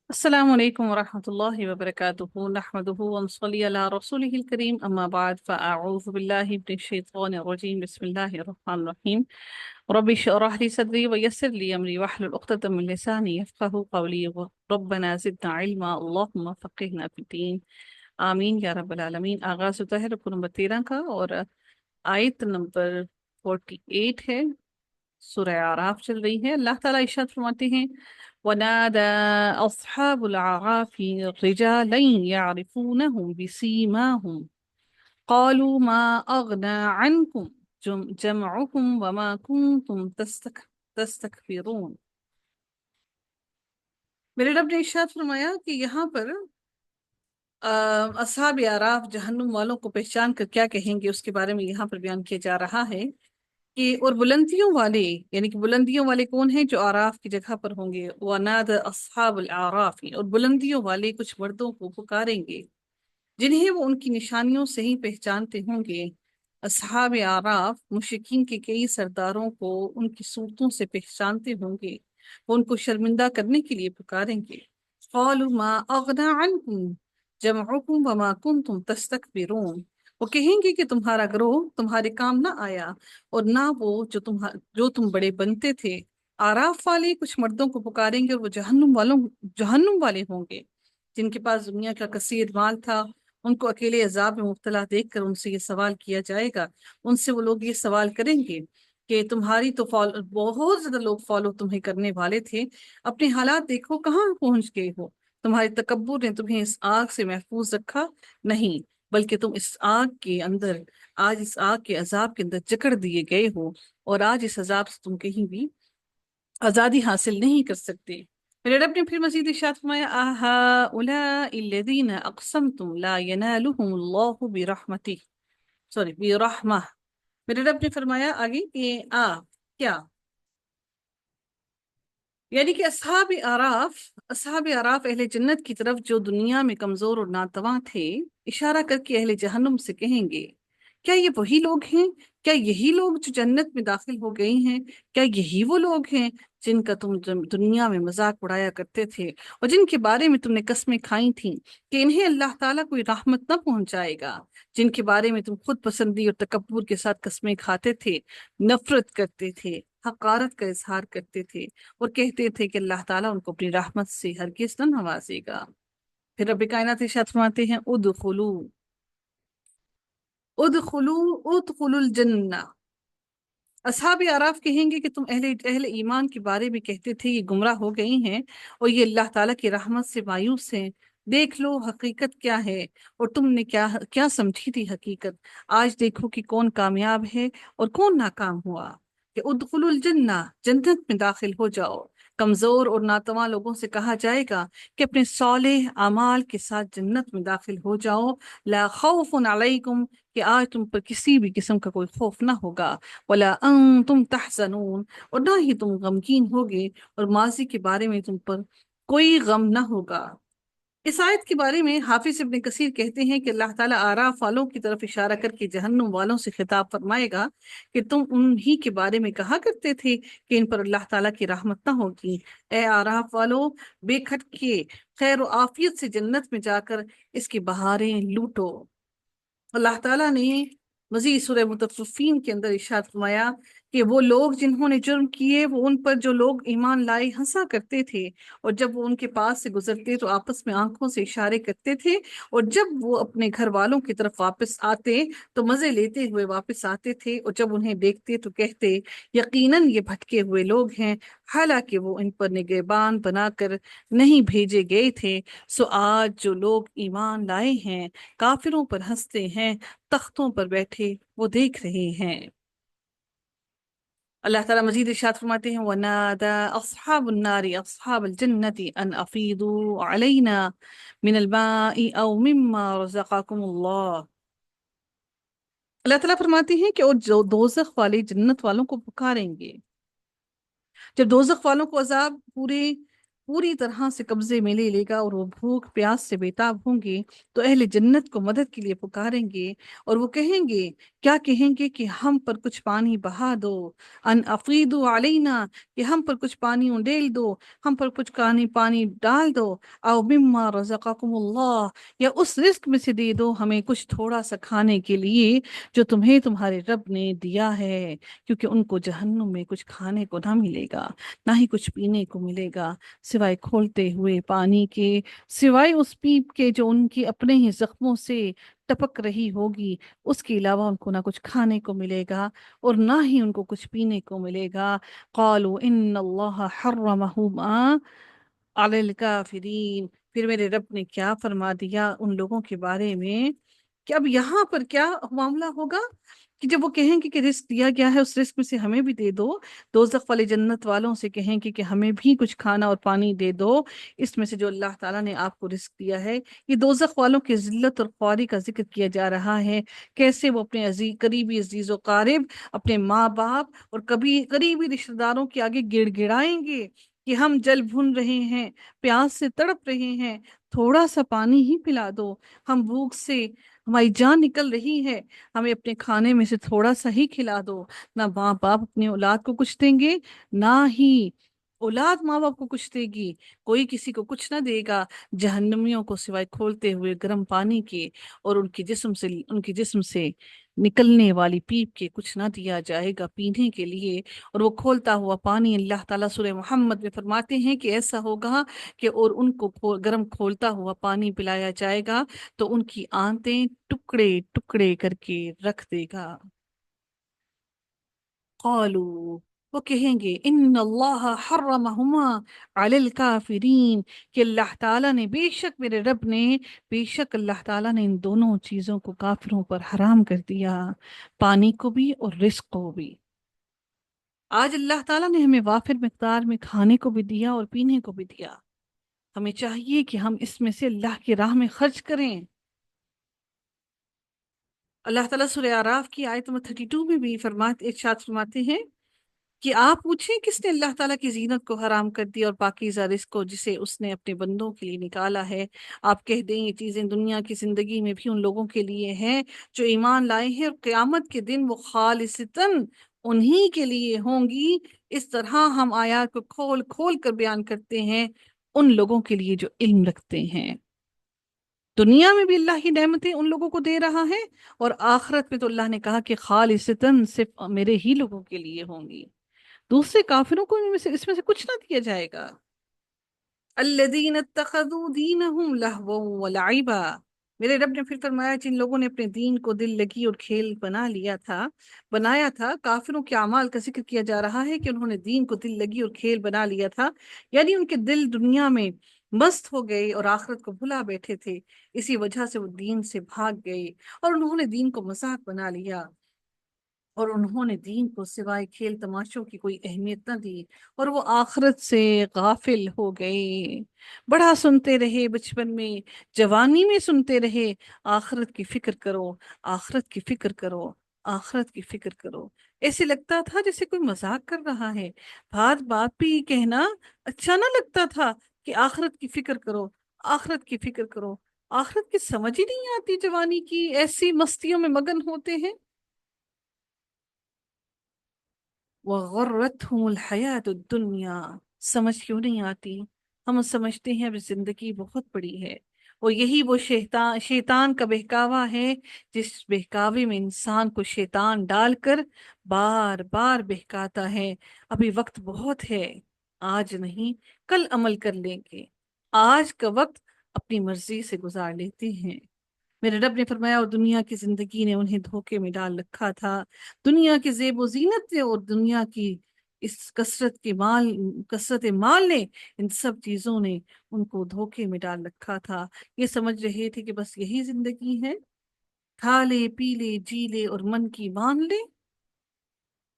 السلام عليكم ورحمة الله وبركاته نحمده ونصلي على رسوله الكريم أما بعد فأعوذ بالله من الشيطان الرجيم بسم الله الرحمن الرحيم ربي اشرح لي صدري ويسر لي أمري واحلل عقدة من لساني يفقهوا قولي ربنا زدنا علما اللهم فقهنا في الدين آمین یا رب العالمین۔ آغاز ہوتا ہے رکو نمبر 13 کا اور آیت نمبر 48 ہے، سورہ اعراف چل رہی ہے۔ اللہ تعالیٰ ارشاد فرماتے ہیں وَنَادَى أَصْحَابُ الْأَعْرَافِ رِجَالًا يَعْرِفُونَهُمْ بِسِيمَاهُمْ قَالُوا مَا أَغْنَى عَنْكُمْ جَمْعُكُمْ وَمَا كُنْتُمْ تَسْتَكْبِرُونَ۔ میرے رب نے ارشاد فرمایا کہ یہاں پر اصحاب اعراف جہنم والوں کو پہچان کر کیا کہیں گے اس کے بارے میں یہاں پر بیان کیا جا رہا ہے کہ اور بلندیوں والے، یعنی کہ بلندیوں والے کون ہیں؟ جو آراف کی جگہ پر ہوں گے۔ وَنَادَى أَصْحَابُ الْأَعْرَافِ، اور بلندیوں والے کچھ مردوں کو پکاریں گے جنہیں وہ ان کی نشانیوں سے ہی پہچانتے ہوں گے۔ اصحاب اعراف مشرکین کے کئی سرداروں کو ان کی صورتوں سے پہچانتے ہوں گے، وہ ان کو شرمندہ کرنے کے لیے پکاریں گے۔ قَالُوا مَا أَغْنَى عَنْكُمْ جَمْعُكُمْ وَمَا كُنْتُمْ تَسْتَكْبِرُونَ، وہ کہیں گے کہ تمہارا گروہ تمہارے کام نہ آیا اور نہ وہ جو تم بڑے بنتے تھے۔ آراف والے کچھ مردوں کو پکاریں گے اور وہ جہنم والے ہوں گے جن کے پاس دنیا کا کثیر مال تھا۔ ان کو اکیلے عذاب میں مبتلا دیکھ کر ان سے یہ سوال کیا جائے گا، ان سے وہ لوگ یہ سوال کریں گے کہ تمہاری تو بہت زیادہ لوگ فالو تمہیں کرنے والے تھے، اپنے حالات دیکھو کہاں پہنچ گئے ہو، تمہارے تکبر نے تمہیں اس آگ سے محفوظ رکھا نہیں، بلکہ تم اس آگ کے اندر، آج اس آگ کے عذاب کے اندر جکڑ دیے گئے ہو، اور آج اس عذاب سے تم کہیں بھی آزادی حاصل نہیں کر سکتے۔ میرے رب نے پھر مزید ارشاد فرمایا أَهَٰؤُلَاءِ الَّذِينَ أَقْسَمْتُمْ لَا يَنَالُهُمُ اللَّهُ بِرَحْمَةٍ۔ میرے رب نے فرمایا آگے کہ کیا، یعنی کہ اصحاب اعراف اہل جنت کی طرف جو دنیا میں کمزور اور ناتواں تھے، اشارہ کر کے اہل جہنم سے کہیں گے کیا یہ وہی لوگ ہیں؟ کیا یہی لوگ جو جنت میں داخل ہو گئی ہیں؟ کیا یہی وہ لوگ ہیں جن کا تم دنیا میں مذاق اڑایا کرتے تھے اور جن کے بارے میں تم نے قسمیں کھائی تھیں کہ انہیں اللہ تعالیٰ کوئی رحمت نہ پہنچائے گا، جن کے بارے میں تم خود پسندی اور تکبر کے ساتھ قسمیں کھاتے تھے، نفرت کرتے تھے، حقارت کا اظہار کرتے تھے اور کہتے تھے کہ اللہ تعالیٰ ان کو اپنی رحمت سے ہرگز نہ نوازے گا۔ پھر رب کائنات ارشاد فرماتے ہیں ادخلوا الجنہ۔ اصحاب اعراف کہیں گے کہ تم اہل ایمان کے بارے میں کہتے تھے یہ گمراہ ہو گئی ہیں اور یہ اللہ تعالیٰ کی رحمت سے مایوس ہیں، دیکھ لو حقیقت کیا ہے اور تم نے کیا سمجھی تھی حقیقت، آج دیکھو کہ کون کامیاب ہے اور کون ناکام ہوا۔ کہ ادخلوا الجنہ، جنت میں داخل ہو جاؤ۔ کمزور اور ناتواں لوگوں سے کہا جائے گا کہ اپنے صالح اعمال کے ساتھ جنت میں داخل ہو جاؤ، لا خوف علیکم، کہ آج تم پر کسی بھی قسم کا کوئی خوف نہ ہوگا، ولا انتم تحزنون، اور نہ ہی تم غمگین ہوگے اور ماضی کے بارے میں تم پر کوئی غم نہ ہوگا۔ اس آیت کے بارے میں حافظ ابن کثیر کہتے ہیں کہ اللہ تعالیٰ آراف والوں کی طرف اشارہ کر کے جہنم والوں سے خطاب فرمائے گا کہ تم انہی کے بارے میں کہا کرتے تھے کہ ان پر اللہ تعالیٰ کی رحمت نہ ہوگی۔ اے آراف والو، بے کھٹ کے خیر و عافیت سے جنت میں جا کر اس کی بہاریں لوٹو۔ اللہ تعالیٰ نے مزید سورہ مطففین کے اندر ارشاد فرمایا کہ وہ لوگ جنہوں نے جرم کیے وہ ان پر جو لوگ ایمان لائے ہنسا کرتے تھے، اور جب وہ ان کے پاس سے گزرتے تو آپس میں آنکھوں سے اشارے کرتے تھے، اور جب وہ اپنے گھر والوں کی طرف واپس آتے تو مزے لیتے ہوئے واپس آتے تھے، اور جب انہیں دیکھتے تو کہتے یقیناً یہ بھٹکے ہوئے لوگ ہیں، حالانکہ وہ ان پر نگہبان بنا کر نہیں بھیجے گئے تھے۔ سو آج جو لوگ ایمان لائے ہیں کافروں پر ہنستے ہیں، تختوں پر بیٹھے وہ دیکھ رہے ہیں۔ اللہ تعالیٰ مزید ارشاد فرماتے ہیں وَنَادَى أَصْحَابُ النَّارِ أَصْحَابَ الْجَنَّةِ أَنْ أَفِيضُوا عَلَيْنَا مِنَ الْمَاءِ أَوْ مِمَّا رَزَقَكُمُ اللَّهُ۔ اللہ تعالیٰ فرماتے ہیں کہ اور جو دوزخ والے جنت والوں کو پکاریں گے، جب دوزخ والوں کو عذاب پورے پوری طرح سے قبضے میں لے لے گا، اور وہ بھوک پیاس سے بےتاب ہوں گے تو اہل جنت کو مدد کے لیے پکاریں گے، اور وہ کہیں گے، کیا کہیں گے کہ ہم پر کچھ پانی بہا دو، ان افیدوا علینا، کہ ہم پر کچھ پانی انڈیل دو، ہم پر کچھ پانی ڈال دو، او مما رزقکم اللہ، یا اس رزق میں سے دے دو ہمیں کچھ تھوڑا سا کھانے کے لیے جو تمہیں تمہارے رب نے دیا ہے، کیونکہ ان کو جہنم میں کچھ کھانے کو نہ ملے گا، نہ ہی کچھ پینے کو ملے گا، سوائے کھولتے ہوئے پانی کے، سوائے اس پیپ کے جو ان کی اپنے ہی زخموں سے ٹپک رہی ہوگی، اس کے علاوہ ان کو نہ کچھ کھانے کو ملے گا اور نہ ہی ان کو کچھ پینے کو ملے گا۔ قالوا ان اللہ حرمہما علی الکافرین، پھر میرے رب نے کیا فرما دیا ان لوگوں کے بارے میں کہ اب یہاں پر کیا معاملہ ہوگا کہ جب وہ کہیں گے کہ رزق دیا گیا ہے، اس رزق میں سے ہمیں بھی دے دو، دوزخ والے جنت والوں سے کہیں گے کہ ہمیں بھی کچھ کھانا اور پانی دے دو اس میں سے جو اللہ تعالیٰ نے آپ کو رزق دیا ہے۔ یہ دوزخ والوں کی ذلت اور خواری کا ذکر کیا جا رہا ہے، کیسے وہ اپنے قریبی عزیز و قارب، اپنے ماں باپ اور کبھی قریبی رشتہ داروں کے آگے گڑ گڑائیں گے کہ ہم جل بھن رہے ہیں، پیاس سے تڑپ رہے ہیں، تھوڑا سا پانی ہی پلا دو، ہم بھوک سے ہماری جان نکل رہی ہے، ہمیں اپنے کھانے میں سے تھوڑا سا ہی کھلا دو۔ نہ ماں باپ اپنی اولاد کو کچھ دیں گے، نہ ہی اولاد ماں باپ کو کچھ دے گی، کوئی کسی کو کچھ نہ دے گا، جہنمیوں کو سوائے کھولتے ہوئے گرم پانی کے اور ان کے جسم سے نکلنے والی پیپ کے کچھ نہ دیا جائے گا پینے کے لیے۔ اور وہ کھولتا ہوا پانی، اللہ تعالیٰ سورہ محمد میں فرماتے ہیں کہ ایسا ہوگا کہ اور ان کو گرم کھولتا ہوا پانی پلایا جائے گا تو ان کی آنتیں ٹکڑے ٹکڑے کر کے رکھ دے گا۔ قالوا، وہ کہیں گے، ان اللہ حرمہما علی الکافرین، کہ اللہ تعالیٰ نے، بے شک میرے رب نے، بے شک اللہ تعالیٰ نے ان دونوں چیزوں کو کافروں پر حرام کر دیا، پانی کو بھی اور رزق کو بھی۔ آج اللہ تعالیٰ نے ہمیں وافر مقدار میں کھانے کو بھی دیا اور پینے کو بھی دیا، ہمیں چاہیے کہ ہم اس میں سے اللہ کی راہ میں خرچ کریں۔ اللہ تعالیٰ سورہ اعراف کی آیت نمبر 32 میں بھی ارشاد فرماتے ہیں کہ آپ پوچھیں کس نے اللہ تعالیٰ کی زینت کو حرام کر دیا اور پاکیزہ رزق کو جسے اس نے اپنے بندوں کے لیے نکالا ہے۔ آپ کہہ دیں یہ چیزیں دنیا کی زندگی میں بھی ان لوگوں کے لیے ہیں جو ایمان لائے ہیں، اور قیامت کے دن وہ خالصتاً انہی کے لیے ہوں گی۔ اس طرح ہم آیات کو کھول کھول کر بیان کرتے ہیں ان لوگوں کے لیے جو علم رکھتے ہیں۔ دنیا میں بھی اللہ کی نعمتیں ان لوگوں کو دے رہا ہے، اور آخرت میں تو اللہ نے کہا کہ خالصتاً صرف میرے ہی لوگوں کے لیے ہوں گی، دوسرے کافروں کو اس میں سے کچھ نہ دیا جائے گا۔ الذین اتخذوا دینہم لہوا ولعبا، میرے رب نے پھر فرمایا جن لوگوں نے اپنے دین کو دل لگی اور کھیل بنایا تھا، کافروں کے اعمال کا ذکر کیا جا رہا ہے کہ انہوں نے دین کو دل لگی اور کھیل بنا لیا تھا، یعنی ان کے دل دنیا میں مست ہو گئے اور آخرت کو بھلا بیٹھے تھے، اسی وجہ سے وہ دین سے بھاگ گئے اور انہوں نے دین کو مذاق بنا لیا، اور انہوں نے دین کو سوائے کھیل تماشوں کی کوئی اہمیت نہ دی، اور وہ آخرت سے غافل ہو گئے۔ بڑا سنتے رہے بچپن میں، جوانی میں سنتے رہے، آخرت کی فکر کرو، آخرت کی فکر کرو، آخرت کی فکر کرو، ایسے لگتا تھا جیسے کوئی مذاق کر رہا ہے، بات بات پہ یہ کہنا اچھا نہ لگتا تھا کہ آخرت کی فکر کرو، آخرت کی فکر کرو۔ آخرت کی سمجھ ہی نہیں آتی، جوانی کی ایسی مستیوں میں مگن ہوتے ہیں۔ وغرتہم الحیات الدنیا، سمجھ کیوں نہیں آتی؟ ہم سمجھتے ہیں اب زندگی بہت بڑی ہے، اور یہی وہ شیطان کا بہکاوا ہے جس بہکاوے میں انسان کو شیطان ڈال کر بار بار بہکاتا ہے۔ ابھی وقت بہت ہے، آج نہیں کل عمل کر لیں گے، آج کا وقت اپنی مرضی سے گزار لیتے ہیں۔ میرے رب نے فرمایا اور دنیا کی زندگی نے انہیں دھوکے میں ڈال رکھا تھا، دنیا کی زیب و زینت نے اور دنیا کی اس کثرت مال نے، ان سب چیزوں نے ان کو دھوکے میں ڈال رکھا تھا۔ یہ سمجھ رہے تھے کہ بس یہی زندگی ہے، کھا لے پی لے جی لے اور من کی مان لے،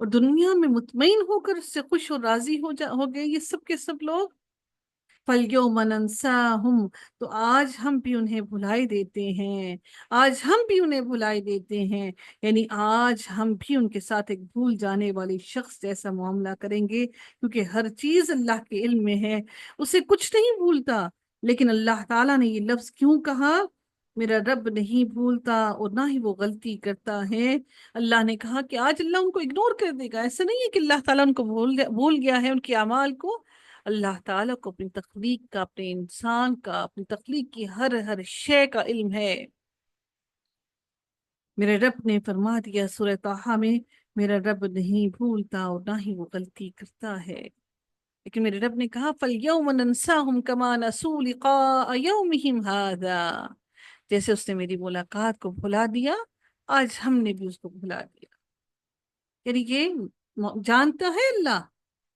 اور دنیا میں مطمئن ہو کر اس سے خوش اور راضی ہو گئے یہ سب کے سب لوگ۔ فَالْيَوْمَ نَنْسَاهُمْ، تو آج ہم بھی انہیں بھلائی دیتے ہیں، آج ہم بھی انہیں بھلائی دیتے ہیں، یعنی آج ہم بھی ان کے ساتھ ایک بھول جانے والی شخص جیسا معاملہ کریں گے، کیونکہ ہر چیز اللہ کے علم میں ہے، اسے کچھ نہیں بھولتا۔ لیکن اللہ تعالیٰ نے یہ لفظ کیوں کہا؟ میرا رب نہیں بھولتا اور نہ ہی وہ غلطی کرتا ہے۔ اللہ نے کہا کہ آج اللہ ان کو اگنور کر دے گا، ایسا نہیں ہے کہ اللہ تعالیٰ ان کو بھول گیا ہے ان کے اعمال کو۔ اللہ تعالیٰ کو اپنی تخلیق کا، اپنے انسان کا، اپنی تخلیق کی ہر شے کا علم ہے۔ میرے رب نے فرما دیا سورہ طٰہٰ میں، میرا رب نہیں بھولتا اور نہ ہی وہ غلطی کرتا ہے۔ لیکن میرے رب نے کہا فَالْيَوْمَ نَنْسَاهُمْ كَمَا نَسُوا لِقَاءَ يَوْمِهِمْ هَذَا، جیسے اس نے میری ملاقات کو بھلا دیا، آج ہم نے بھی اس کو بھلا دیا۔ یعنی یہ جانتا ہے اللہ،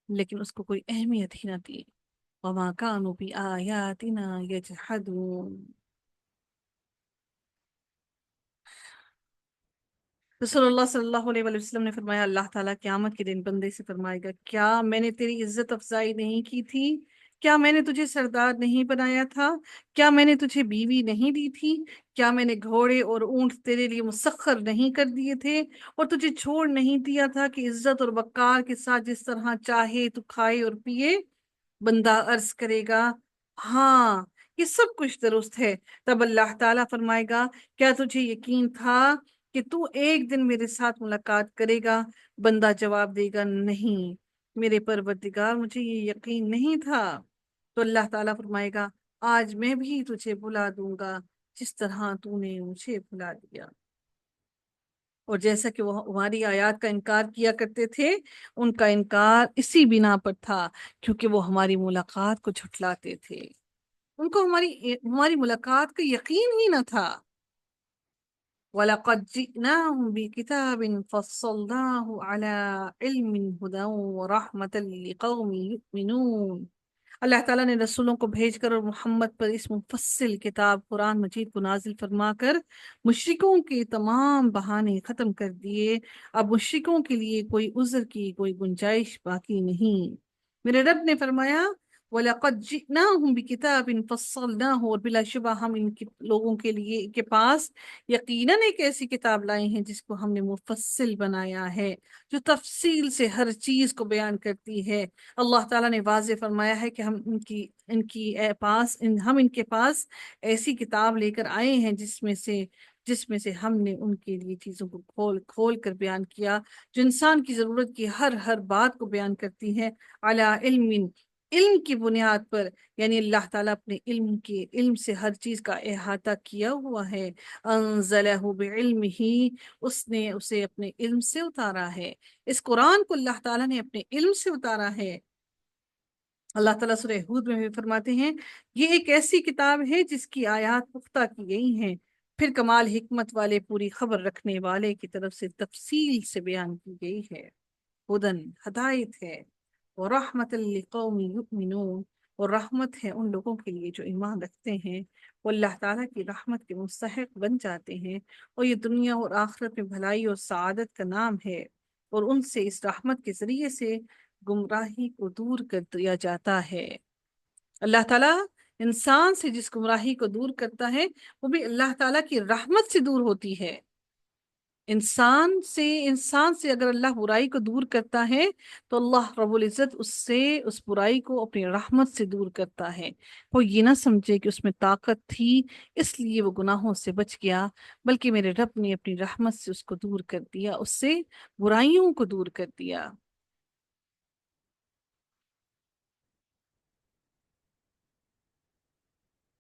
لیکن اس کو کوئی اہمیت ہی نہ دی۔ وَمَا كَانُوا بِآيَاتِنَا يَجْحَدُونَ۔ رسول اللہ صلی اللہ علیہ وآلہ وسلم نے فرمایا، اللہ تعالیٰ قیامت کے دن بندے سے فرمائے گا، کیا میں نے تیری عزت افزائی نہیں کی تھی؟ کیا میں نے تجھے سردار نہیں بنایا تھا؟ کیا میں نے تجھے بیوی نہیں دی تھی؟ کیا میں نے گھوڑے اور اونٹ تیرے لیے مسخر نہیں کر دیے تھے اور تجھے چھوڑ نہیں دیا تھا کہ عزت اور وقار کے ساتھ جس طرح چاہے تو کھائے اور پیے؟ بندہ عرض کرے گا ہاں، یہ سب کچھ درست ہے۔ تب اللہ تعالیٰ فرمائے گا، کیا تجھے یقین تھا کہ تو ایک دن میرے ساتھ ملاقات کرے گا؟ بندہ جواب دے گا نہیں میرے پروردگار، مجھے یہ یقین نہیں تھا۔ تو اللہ تعالیٰ فرمائے گا، آج میں بھی تجھے بلا دوں گا جس طرح تو نے مجھے بلا دیا۔ اور جیسا کہ وہ ہماری آیات کا انکار کیا کرتے تھے، ان کا انکار اسی بنا پر تھا کیونکہ وہ ہماری ملاقات کو جھٹلاتے تھے، ان کو ہماری ملاقات کا یقین ہی نہ تھا۔ وَلَقَدْ جِئْنَاهُمْ بِكِتَابٍ فَصَّلْنَاهُ عَلَىٰ عِلْمٍ هُدًى وَرَحْمَةً لِقَوْمٍ يُؤْمِنُونَ۔ اللہ تعالیٰ نے رسولوں کو بھیج کر اور محمد پر اس مفصل کتاب قرآن مجید کو نازل فرما کر مشرکوں کے تمام بہانے ختم کر دیے۔ اب مشرکوں کے لیے کوئی عذر کی کوئی گنجائش باقی نہیں۔ میرے رب نے فرمایا وَلَقَدْ جِئْنَاهُمْ بِكِتَابٍ فَصَّلْنَاهُ، اور بلا شبہ ہم ان لوگوں کے لیے کے پاس یقیناً ایک ایسی کتاب لائے ہیں جس کو ہم نے مفصل بنایا ہے، جو تفصیل سے ہر چیز کو بیان کرتی ہے۔ اللہ تعالیٰ نے واضح فرمایا ہے کہ ہم ان کے پاس ایسی کتاب لے کر آئے ہیں جس میں سے ہم نے ان کے لیے چیزوں کو کھول کھول کر بیان کیا، جو انسان کی ضرورت کی ہر بات کو بیان کرتی ہے۔ علی علم، علم کی بنیاد پر، یعنی اللہ تعالیٰ اپنے علم سے ہر چیز کا احاطہ کیا ہوا ہے۔ انزلہ بعلمہ، اس نے اسے اپنے علم سے اتارا ہے، اس قرآن کو اللہ تعالیٰ نے اپنے علم سے اتارا ہے۔ اللہ تعالیٰ سورہ ہود میں بھی فرماتے ہیں، یہ ایک ایسی کتاب ہے جس کی آیات پختہ کی گئی ہیں، پھر کمال حکمت والے، پوری خبر رکھنے والے کی طرف سے تفصیل سے بیان کی گئی ہے۔ ہدن، ہدایت ہے، اور رحمت لقوم یؤمنون، اور رحمت ہے ان لوگوں کے لیے جو ایمان رکھتے ہیں، وہ اللہ تعالیٰ کی رحمت کے مستحق بن جاتے ہیں، اور یہ دنیا اور آخرت میں بھلائی اور سعادت کا نام ہے، اور ان سے اس رحمت کے ذریعے سے گمراہی کو دور کر دیا جاتا ہے۔ اللہ تعالیٰ انسان سے جس گمراہی کو دور کرتا ہے وہ بھی اللہ تعالیٰ کی رحمت سے دور ہوتی ہے۔ انسان سے اگر اللہ برائی کو دور کرتا ہے تو اللہ رب العزت اس برائی کو اپنی رحمت سے دور کرتا ہے۔ وہ یہ نہ سمجھے کہ اس میں طاقت تھی اس لیے وہ گناہوں سے بچ گیا، بلکہ میرے رب نے اپنی رحمت سے اس کو دور کر دیا، اس سے برائیوں کو دور کر دیا۔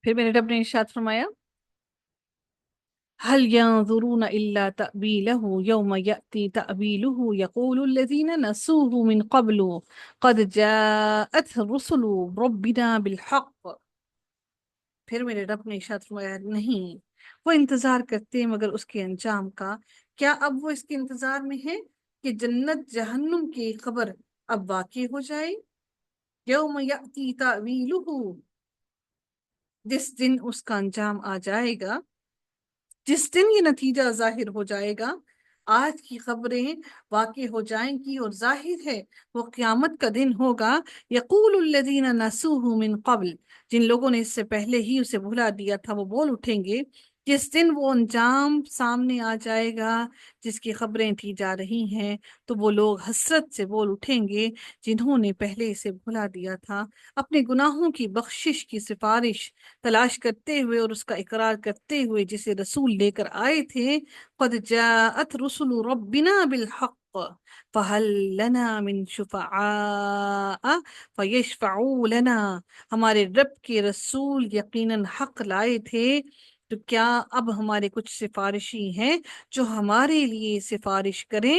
پھر میرے رب نے ارشاد فرمایا هل ينظرون إلا تأويله يوم يأتي تأويله يقول الذين نسوه من قبل قد جاءت رسل ربنا بالحق۔ پھر میرے رب نے ارشاد فرمایا، نہیں، وہ انتظار کرتے ہیں مگر اس کے انجام کا۔ کیا اب وہ اس کے انتظار میں ہے کہ جنت جہنم کی خبر اب واقع ہو جائے؟ یوم یأتی تأویلہ، جس دن اس کا انجام آ جائے گا، جس دن یہ نتیجہ ظاہر ہو جائے گا۔ آج کی خبریں واقع ہو جائیں گی، اور ظاہر ہے وہ قیامت کا دن ہوگا۔ یقول الذین نسوہ من قبل، جن لوگوں نے اس سے پہلے ہی اسے بھلا دیا تھا وہ بول اٹھیں گے، جس دن وہ انجام سامنے آ جائے گا جس کی خبریں دی جا رہی ہیں، تو وہ لوگ حسرت سے بول اٹھیں گے جنہوں نے پہلے اسے بھلا دیا تھا، اپنے گناہوں کی بخشش کی سفارش تلاش کرتے ہوئے اور اس کا اقرار کرتے ہوئے جسے رسول لے کر آئے تھے۔ قد جاءت رسل ربنا بالحق فهل لنا من شفعاء فيشفعوا لنا، ہمارے رب کے رسول یقیناً حق لائے تھے، تو کیا اب ہمارے کچھ سفارشی ہیں جو ہمارے لیے سفارش کریں؟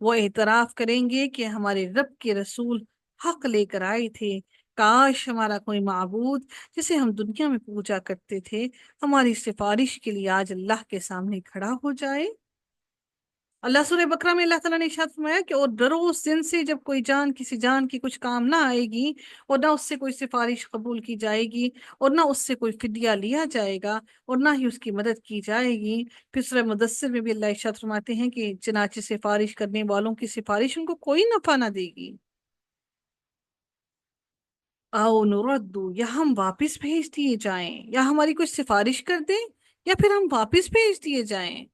وہ اعتراف کریں گے کہ ہمارے رب کے رسول حق لے کر آئے تھے، کاش ہمارا کوئی معبود جسے ہم دنیا میں پوجا کرتے تھے ہماری سفارش کے لیے آج اللہ کے سامنے کھڑا ہو جائے۔ اللہ سورہ بقرہ میں اللہ تعالیٰ نے ارشاد فرمایا کہ اور ڈرو اس دن سے جب کوئی جان کسی جان کی کچھ کام نہ آئے گی، اور نہ اس سے کوئی سفارش قبول کی جائے گی، اور نہ اس سے کوئی فدیہ لیا جائے گا، اور نہ ہی اس کی مدد کی جائے گی۔ پھر سورہ مدثر میں بھی اللہ ارشاد فرماتے ہیں کہ چنانچہ سفارش کرنے والوں کی سفارش ان کو کوئی نفع نہ دے گی۔ او نردو، یا ہم واپس بھیج دیے جائیں، یا ہماری کوئی سفارش کر دیں، یا پھر ہم واپس بھیج دیے جائیں۔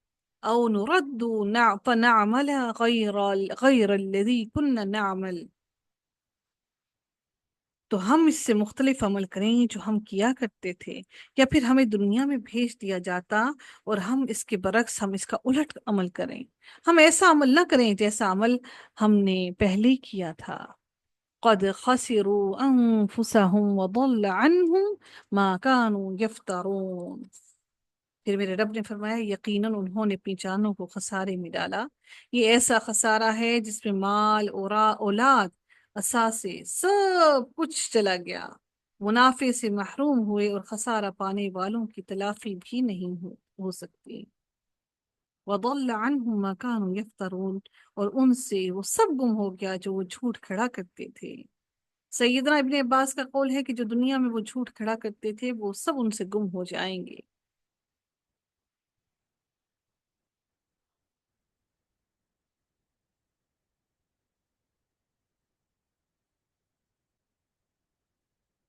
او نردو فنعمل غیر الذی كنا نعمل، تو ہم اس سے مختلف عمل کریں جو ہم کیا کرتے تھے، یا پھر ہمیں دنیا میں بھیج دیا جاتا اور ہم اس کے برعکس ہم اس کا الٹ عمل کریں، ہم ایسا عمل نہ کریں جیسا عمل ہم نے پہلے کیا تھا۔ قد خسروا انفسهم وضل عنهم ما كانوا يفترون، پھر میرے رب نے فرمایا یقیناً انہوں نے اپنی جانوں کو خسارے میں ڈالا، یہ ایسا خسارہ ہے جس میں مال اور اولاد اثاثے سب کچھ چلا گیا، منافع سے محروم ہوئے، اور خسارہ پانے والوں کی تلافی بھی نہیں ہو سکتی۔ وضل عنهم ما كانوا يفترون، اور ان سے وہ سب گم ہو گیا جو وہ جھوٹ کھڑا کرتے تھے۔ سیدنا ابن عباس کا قول ہے کہ جو دنیا میں وہ جھوٹ کھڑا کرتے تھے وہ سب ان سے گم ہو جائیں گے۔